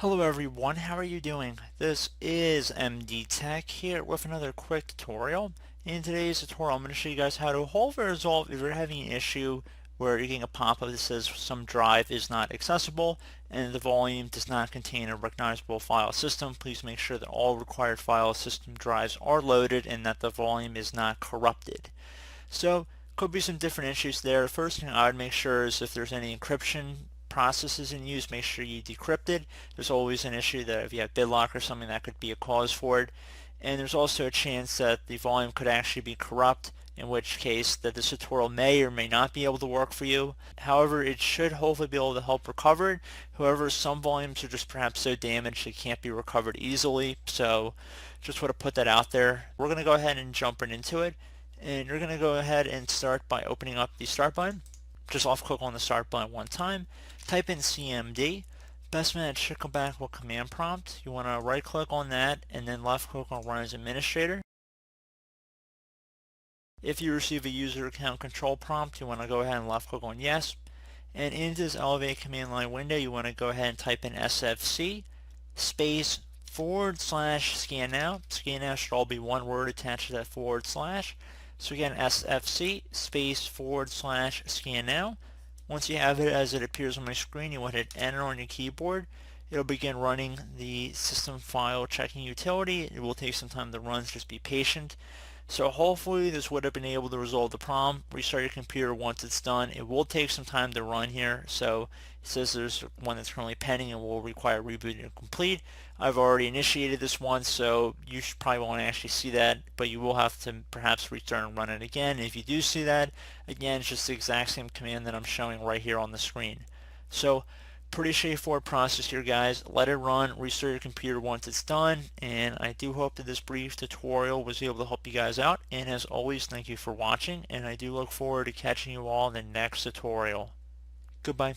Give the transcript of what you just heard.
Hello everyone, how are you doing? This is MD Tech here with another quick tutorial. In today's tutorial, I'm going to show you guys how to hopefully resolve if you're having an issue where you're getting a pop-up that says some drive is not accessible and the volume does not contain a recognizable file system. Please make sure that all required file system drives are loaded and that the volume is not corrupted. So could be some different issues there. The first thing I would make sure is if there's any encryption processes in use, make sure you decrypt it. There's always an issue that if you have BitLock or something, that could be a cause for it. And there's also a chance that the volume could actually be corrupt, in which case that this tutorial may or may not be able to work for you. However, it should hopefully be able to help recover it. However, some volumes are just perhaps so damaged they can't be recovered easily. So just want to put that out there. We're going to go ahead and jump right into it. And you're going to go ahead and start by opening up the start button. Just left click on the start button one time. Type in CMD. Best bet should come back with command prompt. You want to right click on that and then left click on run as administrator. If you receive a user account control prompt, you want to go ahead and left click on yes. And into this Elevate command line window, you want to go ahead and type in SFC space / scan now. Scan now should all be one word attached to that /. So again, SFC space / scan now. Once you have it as it appears on my screen, you want to hit enter on your keyboard. It'll begin running the system file checking utility. It will take some time to run, so just be patient. So hopefully this would have been able to resolve the problem. Restart your computer once it's done. It will take some time to run here. So it says there's one that's currently pending and will require rebooting to complete. I've already initiated this one, so you should probably won't actually see that, but you will have to perhaps restart and run it again. If you do see that, again, it's just the exact same command that I'm showing right here on the screen. So pretty straightforward process here, guys. Let it run, restart your computer once it's done, and I do hope that this brief tutorial was able to help you guys out. And as always, thank you for watching, and I do look forward to catching you all in the next tutorial. Goodbye.